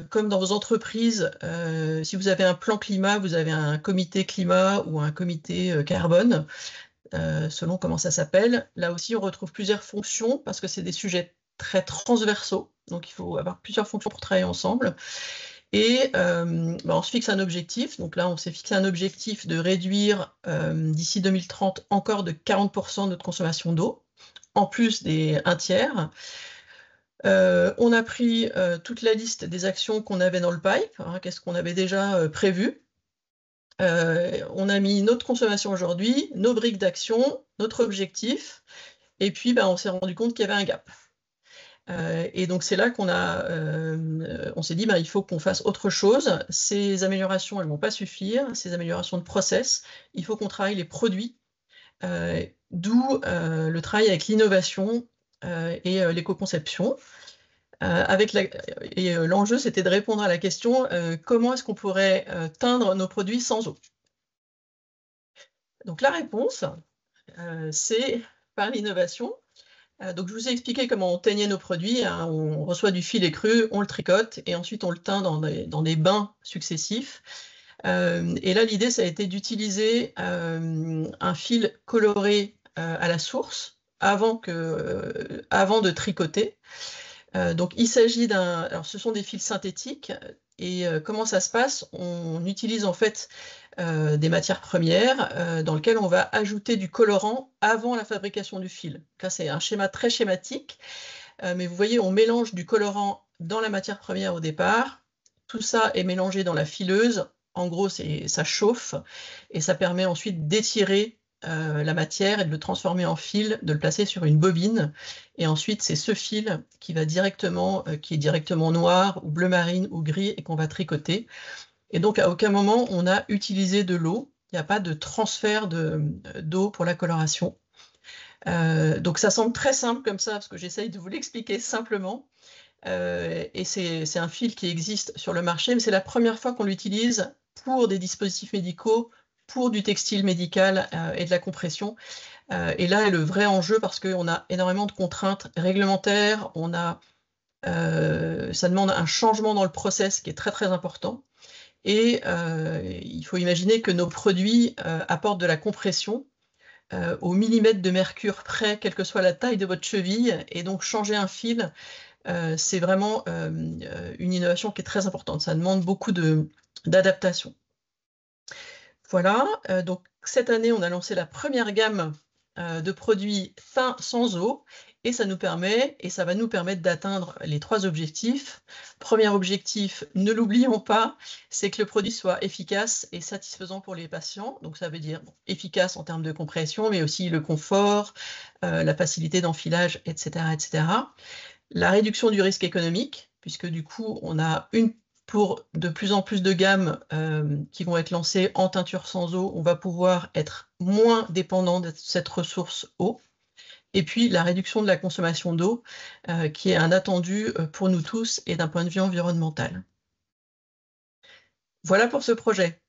Speaker 3: comme dans vos entreprises, si vous avez un plan climat, vous avez un comité climat ou un comité carbone, selon comment ça s'appelle. Là aussi, on retrouve plusieurs fonctions parce que c'est des sujets très transversaux. Donc il faut avoir plusieurs fonctions pour travailler ensemble. Et on se fixe un objectif. Donc là, on s'est fixé un objectif de réduire d'ici 2030 encore de 40% notre consommation d'eau, en plus des 1/3. On a pris toute la liste des actions qu'on avait dans le pipe, hein, qu'est-ce qu'on avait déjà prévu. On a mis notre consommation aujourd'hui, nos briques d'action, notre objectif, et puis on s'est rendu compte qu'il y avait un gap. Et donc c'est là qu'on on s'est dit il faut qu'on fasse autre chose. Ces améliorations, elles ne vont pas suffire, ces améliorations de process, il faut qu'on travaille les produits, d'où le travail avec l'innovation et l'éco-conception. L'enjeu, c'était de répondre à la question comment est-ce qu'on pourrait teindre nos produits sans eau. Donc la réponse, c'est par l'innovation. Donc je vous ai expliqué comment on teignait nos produits, hein. On reçoit du filet cru, on le tricote et ensuite on le teint dans des bains successifs. Et là l'idée ça a été d'utiliser un fil coloré à la source avant de tricoter. Donc il s'agit alors ce sont des fils synthétiques et comment ça se passe? On utilise en fait des matières premières dans lesquelles on va ajouter du colorant avant la fabrication du fil. Là c'est un schéma très schématique, mais vous voyez on mélange du colorant dans la matière première au départ, tout ça est mélangé dans la fileuse, en gros ça chauffe et ça permet ensuite d'étirer la matière et de le transformer en fil, de le placer sur une bobine. Et ensuite, c'est ce fil qui est directement noir ou bleu marine ou gris et qu'on va tricoter. Et donc, à aucun moment, on a utilisé de l'eau. Il n'y a pas de transfert d'eau pour la coloration. Donc, ça semble très simple comme ça, parce que j'essaye de vous l'expliquer simplement. Et c'est un fil qui existe sur le marché, mais c'est la première fois qu'on l'utilise pour des dispositifs médicaux, pour du textile médical et de la compression. Et là est le vrai enjeu parce qu'on a énormément de contraintes réglementaires, ça demande un changement dans le process qui est très très important. Et il faut imaginer que nos produits apportent de la compression au millimètre de mercure près, quelle que soit la taille de votre cheville, et donc changer un fil, c'est vraiment une innovation qui est très importante. Ça demande beaucoup d'adaptation. Voilà, donc cette année, on a lancé la première gamme de produits teints sans eau, et ça va nous permettre d'atteindre les 3 objectifs. Premier objectif, ne l'oublions pas, c'est que le produit soit efficace et satisfaisant pour les patients. Donc ça veut dire efficace en termes de compression, mais aussi le confort, la facilité d'enfilage, etc., etc. La réduction du risque économique, puisque du coup, on a pour de plus en plus de gammes qui vont être lancées en teinture sans eau, on va pouvoir être moins dépendant de cette ressource eau. Et puis la réduction de la consommation d'eau, qui est un attendu pour nous tous et d'un point de vue environnemental. Voilà pour ce projet.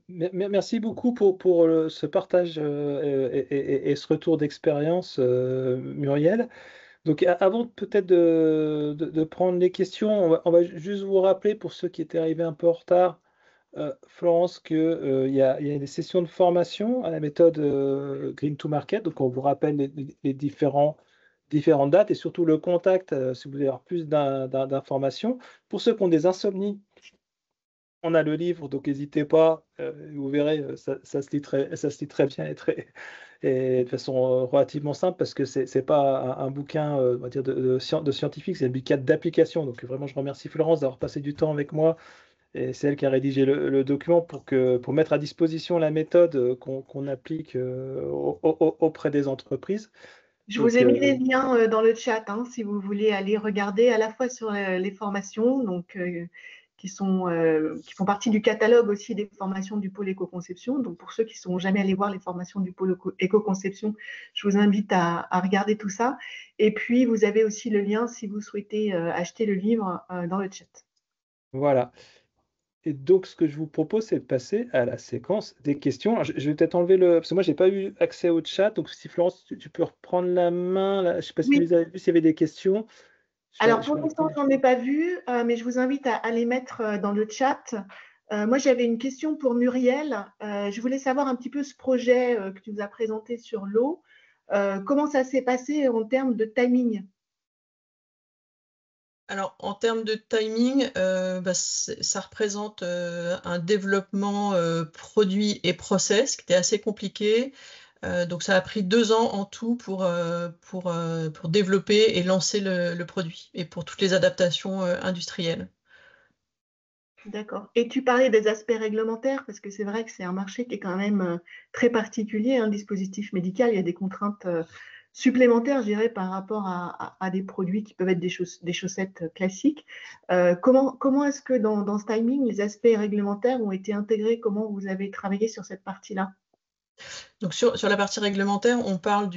Speaker 1: Merci beaucoup pour ce partage et ce retour d'expérience, Muriel. Donc, avant peut-être de prendre les questions, on va juste vous rappeler pour ceux qui étaient arrivés un peu en retard, Florence, il y a des sessions de formation à la méthode Green to Market. Donc, on vous rappelle les différentes dates et surtout le contact si vous voulez avoir plus d'informations. Pour ceux qui ont des insomnies, on a le livre, donc n'hésitez pas. Vous verrez, ça se lit très bien et de façon relativement simple parce que c'est pas un bouquin, on va dire, de scientifique, c'est un bouquin d'application. Donc, vraiment, je remercie Florence d'avoir passé du temps avec moi. Et c'est elle qui a rédigé le document pour mettre à disposition la méthode qu'on applique auprès des entreprises.
Speaker 2: Je vous
Speaker 1: Donc,
Speaker 2: ai mis les liens dans le chat hein, si vous voulez aller regarder à la fois sur les formations donc, qui font partie du catalogue aussi des formations du pôle éco-conception. Donc pour ceux qui ne sont jamais allés voir les formations du pôle éco-conception, je vous invite à regarder tout ça. Et puis vous avez aussi le lien si vous souhaitez acheter le livre dans le chat.
Speaker 1: voilà. Et donc, ce que je vous propose, c'est de passer à la séquence des questions. Alors, je vais peut-être enlever parce que moi, j'ai pas eu accès au chat. Donc, si Florence, tu peux reprendre la main. Là. Je ne sais pas si tu
Speaker 2: Oui.
Speaker 1: les avais vus, s'il y avait des questions.
Speaker 2: Alors pour l'instant, j'en ai pas vu, mais je vous invite à les mettre dans le chat. Moi, j'avais une question pour Muriel. Je voulais savoir un petit peu ce projet que tu nous as présenté sur l'eau. Comment ça s'est passé en termes de timing?
Speaker 3: Alors, en termes de timing, ça représente un développement produit et process qui était assez compliqué. Donc, ça a pris 2 ans en tout pour développer et lancer le produit et pour toutes les adaptations industrielles.
Speaker 2: D'accord. Et tu parlais des aspects réglementaires, parce que c'est vrai que c'est un marché qui est quand même très particulier, un dispositif médical. Il y a des contraintes supplémentaires, je dirais, par rapport à des produits qui peuvent être des chaussettes classiques. Comment est-ce que dans ce timing, les aspects réglementaires ont été intégrés? Comment vous avez travaillé sur cette partie-là?
Speaker 3: Donc, sur la partie réglementaire, on parle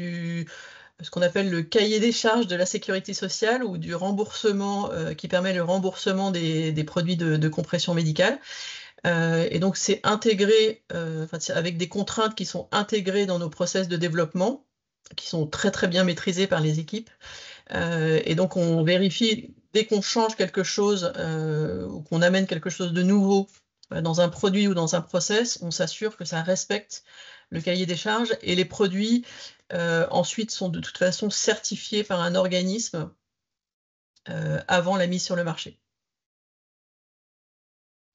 Speaker 3: ce qu'on appelle le cahier des charges de la sécurité sociale ou du remboursement qui permet le remboursement des produits de compression médicale. Et donc, c'est intégré avec des contraintes qui sont intégrées dans nos process de développement, qui sont très très bien maîtrisés par les équipes. Et donc, on vérifie dès qu'on change quelque chose ou qu'on amène quelque chose de nouveau dans un produit ou dans un process, on s'assure que ça respecte le cahier des charges et les produits ensuite sont de toute façon certifiés par un organisme avant la mise sur le marché.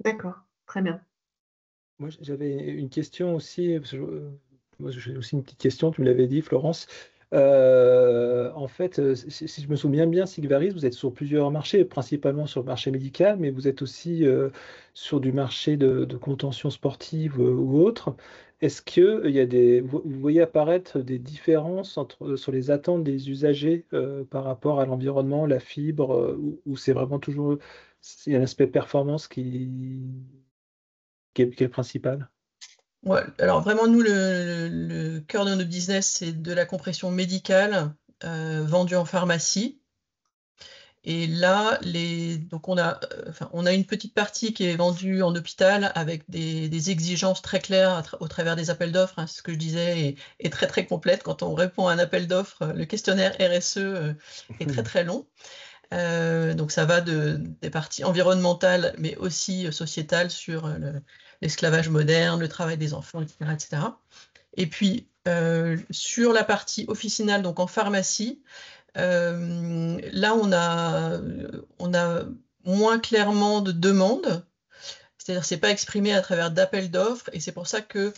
Speaker 2: D'accord, très bien.
Speaker 1: Moi, j'avais une question aussi. Parce que moi, j'ai aussi une petite question. Tu me l'avais dit, Florence. En fait, si je me souviens bien, Sigvaris, vous êtes sur plusieurs marchés, principalement sur le marché médical, mais vous êtes aussi sur du marché de contention sportive ou autre. Est-ce que vous voyez apparaître des différences sur les attentes des usagers par rapport à l'environnement, la fibre, ou c'est vraiment toujours il y a un aspect performance qui est le principal?
Speaker 3: Ouais, alors vraiment, nous, le cœur de notre business, c'est de la compression médicale vendue en pharmacie. Et là, donc on a une petite partie qui est vendue en hôpital avec des exigences très claires au travers des appels d'offres. Hein, ce que je disais est très très complète. Quand on répond à un appel d'offres, le questionnaire RSE est très très long. Donc ça va des parties environnementales, mais aussi sociétales sur l'esclavage moderne, le travail des enfants, etc., etc. Et puis sur la partie officinale, donc en pharmacie, là on a moins clairement de demandes, c'est-à-dire c'est pas exprimé à travers d'appels d'offres, et c'est pour ça que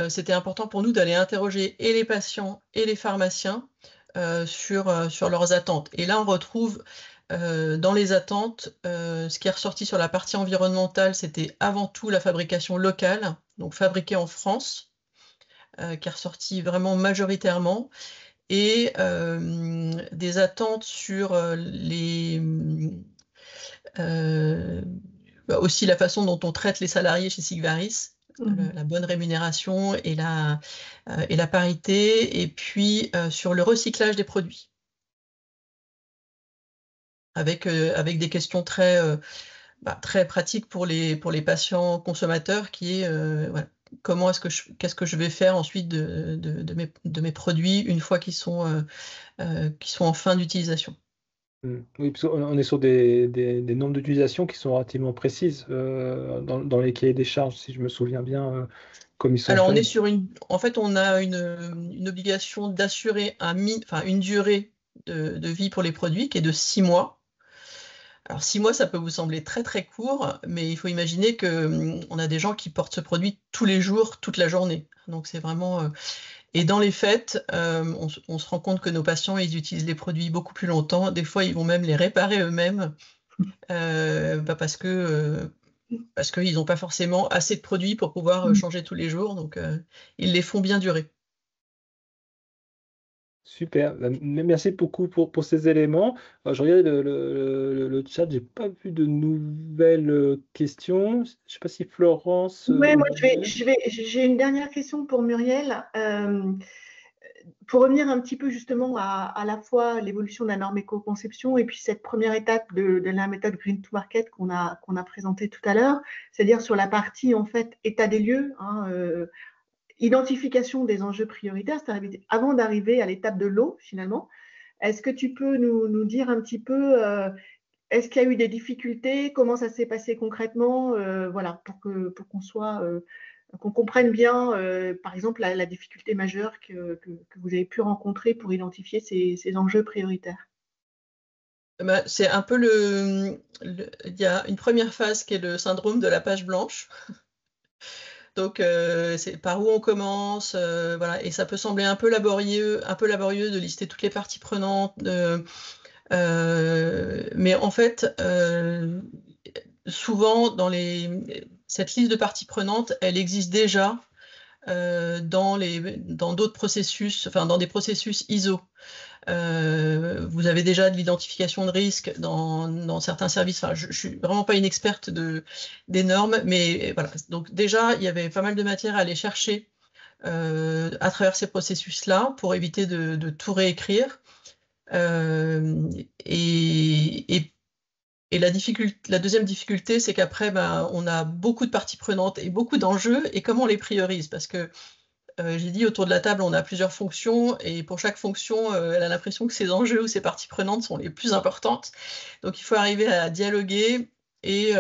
Speaker 3: c'était important pour nous d'aller interroger et les patients et les pharmaciens sur leurs attentes. Et là on retrouve dans les attentes, ce qui est ressorti sur la partie environnementale, c'était avant tout la fabrication locale, donc fabriquée en France, qui est ressorti vraiment majoritairement, et des attentes sur aussi la façon dont on traite les salariés chez Sigvaris, la bonne rémunération et la parité, et puis sur le recyclage des produits. Avec des questions très très pratique pour les patients consommateurs, qui est voilà, qu'est-ce que je vais faire ensuite de mes produits une fois qu'ils sont en fin d'utilisation.
Speaker 1: Oui, parce qu'on est sur des nombres d'utilisation qui sont relativement précises dans les cahiers des charges, si je me souviens bien, comme ils sont
Speaker 3: Alors,
Speaker 1: faits.
Speaker 3: en fait, on a une obligation d'assurer une durée de vie pour les produits qui est de 6 mois. Alors 6 mois, ça peut vous sembler très très court, mais il faut imaginer que on a des gens qui portent ce produit tous les jours, toute la journée. Donc c'est vraiment. Et dans les faits, on se rend compte que nos patients, ils utilisent les produits beaucoup plus longtemps. Des fois, ils vont même les réparer eux-mêmes parce qu'ils n'ont pas forcément assez de produits pour pouvoir changer tous les jours. Donc ils les font bien durer.
Speaker 1: Super, merci beaucoup pour ces éléments. Je regarde le chat, j'ai pas vu de nouvelles questions. Je sais pas si Florence
Speaker 2: Oui,
Speaker 1: ou
Speaker 2: moi
Speaker 1: Muriel.
Speaker 2: j'ai une dernière question pour Muriel. Pour revenir un petit peu justement à la fois l'évolution de la norme éco-conception et puis cette première étape de la méthode Green to Market qu'on a présentée tout à l'heure, c'est-à-dire sur la partie en fait état des lieux, hein, identification des enjeux prioritaires, c'est-à-dire avant d'arriver à l'étape de l'eau finalement. Est-ce que tu peux nous dire un petit peu, est-ce qu'il y a eu des difficultés, comment ça s'est passé concrètement, voilà, pour qu'on comprenne bien, par exemple, la difficulté majeure que vous avez pu rencontrer pour identifier ces enjeux prioritaires.
Speaker 3: C'est un peu il y a une première phase qui est le syndrome de la page blanche. Donc, c'est par où on commence, voilà. Et ça peut sembler un peu laborieux de lister toutes les parties prenantes. Mais en fait, souvent, cette liste de parties prenantes, elle existe déjà dans d'autres processus, enfin dans des processus ISO. Vous avez déjà de l'identification de risque dans certains services. Enfin, je suis vraiment pas une experte des normes, mais voilà. Donc déjà, il y avait pas mal de matière à aller chercher à travers ces processus-là pour éviter de tout réécrire. Et la deuxième difficulté, c'est qu'après, on a beaucoup de parties prenantes et beaucoup d'enjeux, et comment on les priorise? Parce que j'ai dit, autour de la table, on a plusieurs fonctions, et pour chaque fonction, elle a l'impression que ses enjeux ou ses parties prenantes sont les plus importantes. Donc il faut arriver à dialoguer et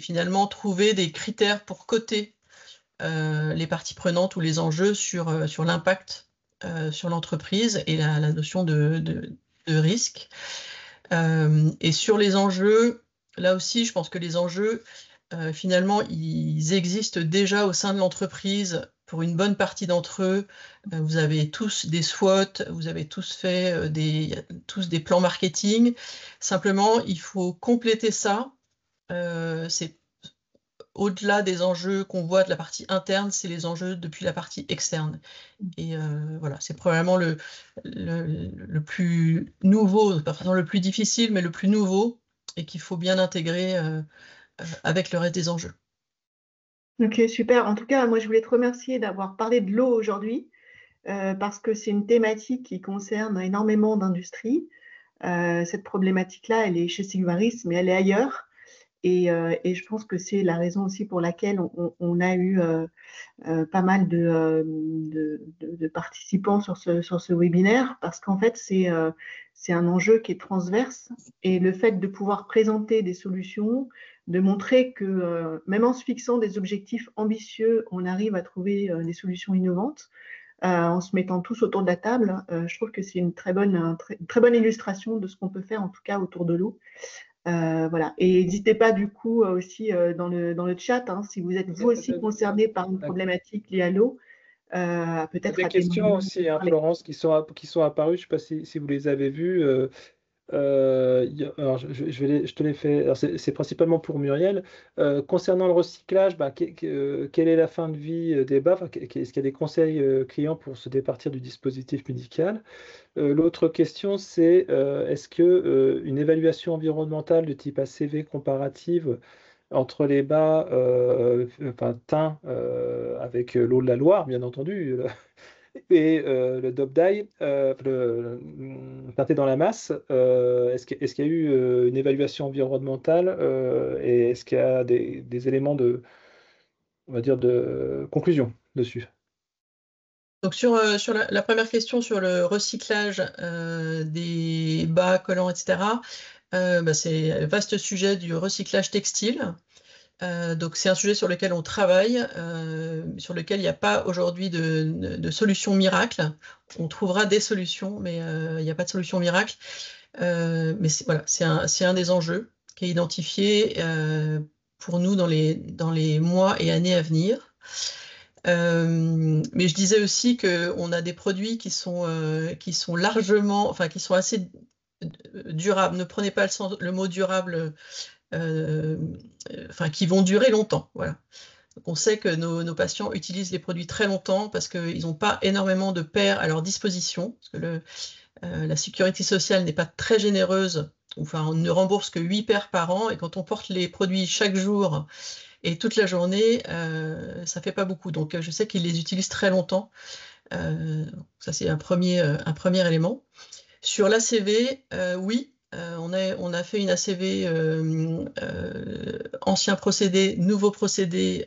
Speaker 3: finalement trouver des critères pour coter les parties prenantes ou les enjeux sur l'impact sur l'entreprise et la notion de risque. Et sur les enjeux, là aussi, je pense que les enjeux, finalement, ils existent déjà au sein de l'entreprise pour une bonne partie d'entre eux. Vous avez tous des SWOT, vous avez tous fait tous des plans marketing. Simplement, il faut compléter ça. C'est au-delà des enjeux qu'on voit de la partie interne, c'est les enjeux depuis la partie externe. Et voilà, c'est probablement le plus nouveau, pas forcément le plus difficile, mais le plus nouveau, et qu'il faut bien intégrer avec le reste des enjeux.
Speaker 2: Ok, super. En tout cas, moi, je voulais te remercier d'avoir parlé de l'eau aujourd'hui, parce que c'est une thématique qui concerne énormément d'industries. Cette problématique-là, elle est chez Sigvaris, mais elle est ailleurs. Et je pense que c'est la raison aussi pour laquelle on a eu pas mal de participants sur ce webinaire, parce qu'en fait, c'est un enjeu qui est transverse. Et le fait de pouvoir présenter des solutions, de montrer que même en se fixant des objectifs ambitieux, on arrive à trouver des solutions innovantes, en se mettant tous autour de la table, je trouve que c'est une très bonne illustration de ce qu'on peut faire, en tout cas autour de l'eau. Voilà. Et n'hésitez pas du coup aussi dans le chat, hein, si vous êtes vous aussi concerné par une problématique liée à l'eau, peut-être
Speaker 1: Des
Speaker 2: à
Speaker 1: questions
Speaker 2: témoigner.
Speaker 1: aussi, hein, Florence, qui sont apparues. Je ne sais pas si vous les avez vues. Alors, je te les fais. Alors, c'est principalement pour Muriel. Concernant le recyclage, quelle est la fin de vie des bas? Enfin, est-ce qu'il y a des conseils clients pour se départir du dispositif médical? L'autre question, c'est est-ce que une évaluation environnementale de type ACV comparative entre les bas, enfin, Tain, avec l'eau de la Loire, bien entendu, et le DOP-DIE, teinté dans la masse. Est-ce qu'il y a eu une évaluation environnementale et est-ce qu'il y a des éléments on va dire, de conclusion dessus?
Speaker 3: Donc sur la première question sur le recyclage des bas, collants, etc., c'est un vaste sujet du recyclage textile. Donc c'est un sujet sur lequel on travaille, sur lequel il n'y a pas aujourd'hui de solution miracle. On trouvera des solutions, mais il n'y a pas de solution miracle. Mais voilà, c'est un des enjeux qui est identifié pour nous dans les mois et années à venir. Mais je disais aussi qu'on a des produits qui sont largement, enfin qui sont assez durables. Ne prenez pas le mot durable, enfin qui vont durer longtemps. Voilà. Donc on sait que nos patients utilisent les produits très longtemps parce qu'ils n'ont pas énormément de paires à leur disposition, parce que la sécurité sociale n'est pas très généreuse. Enfin, on ne rembourse que 8 paires par an, et quand on porte les produits chaque jour et toute la journée, ça fait pas beaucoup. Donc je sais qu'ils les utilisent très longtemps. Ça, c'est un premier élément. Sur l'ACV, oui, on a fait une ACV ancien procédé, nouveau procédé,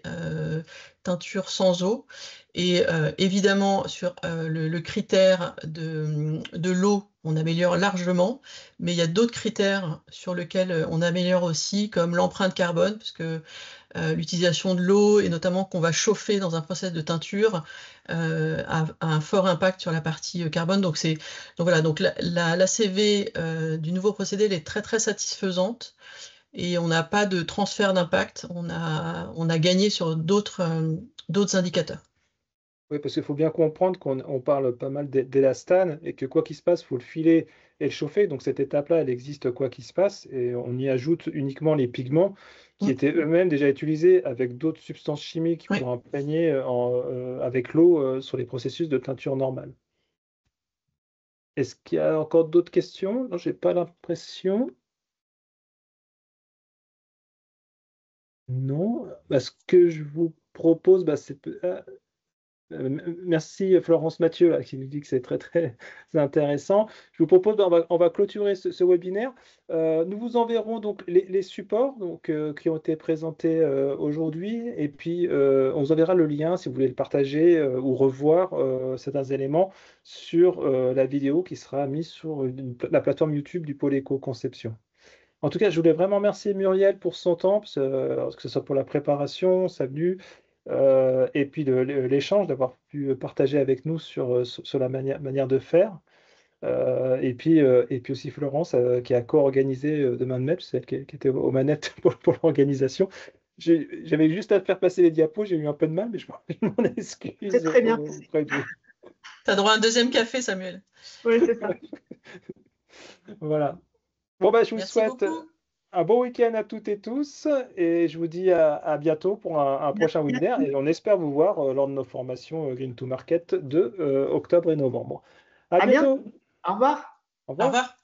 Speaker 3: teinture sans eau. Et évidemment, sur le critère de l'eau, on améliore largement, mais il y a d'autres critères sur lesquels on améliore aussi, comme l'empreinte carbone, parce que l'utilisation de l'eau, et notamment qu'on va chauffer dans un process de teinture, a un fort impact sur la partie carbone. Donc voilà, donc l'ACV du nouveau procédé, elle est très très satisfaisante, et on n'a pas de transfert d'impact. On a gagné sur d'autres indicateurs.
Speaker 1: Oui, parce qu'il faut bien comprendre qu'on parle pas mal d'élastane et que quoi qu'il se passe, il faut le filer et le chauffer. Donc cette étape-là, elle existe quoi qu'il se passe et on y ajoute uniquement les pigments qui étaient eux-mêmes déjà utilisés avec d'autres substances chimiques
Speaker 3: Oui.
Speaker 1: pour imprégner avec l'eau sur les processus de teinture normale. Est-ce qu'il y a encore d'autres questions? Non, j'ai pas l'impression. Non. Bah, ce que je vous propose, c'est merci Florence Mathieu là, qui nous dit que c'est très très intéressant. Je vous propose, on va clôturer ce webinaire. Nous vous enverrons donc les supports donc, qui ont été présentés aujourd'hui et puis on vous enverra le lien si vous voulez le partager ou revoir certains éléments sur la vidéo qui sera mise sur la plateforme YouTube du Pôle Éco-Conception. En tout cas, je voulais vraiment remercier Muriel pour son temps, que ce soit pour la préparation, sa venue, et puis l'échange, d'avoir pu partager avec nous sur la manière de faire. Et puis aussi Florence, qui a co-organisé Demain de Maître, celle qui était aux manettes pour l'organisation. J'avais juste à faire passer les diapos, j'ai eu un peu de mal, mais je m'en excuse.
Speaker 2: C'est très bien.
Speaker 1: Auprès de vous.
Speaker 3: Tu as droit à un deuxième café, Samuel.
Speaker 2: Oui, c'est ça.
Speaker 1: Voilà. Bon, je vous
Speaker 3: Merci
Speaker 1: souhaite
Speaker 3: beaucoup.
Speaker 1: un bon week-end à toutes et tous et je vous dis à bientôt pour un prochain webinaire et on espère vous voir lors de nos formations Green to Market de octobre et novembre. À
Speaker 2: À bientôt.
Speaker 1: bientôt.
Speaker 2: Au revoir.
Speaker 1: Au
Speaker 3: Au
Speaker 1: revoir.
Speaker 3: revoir.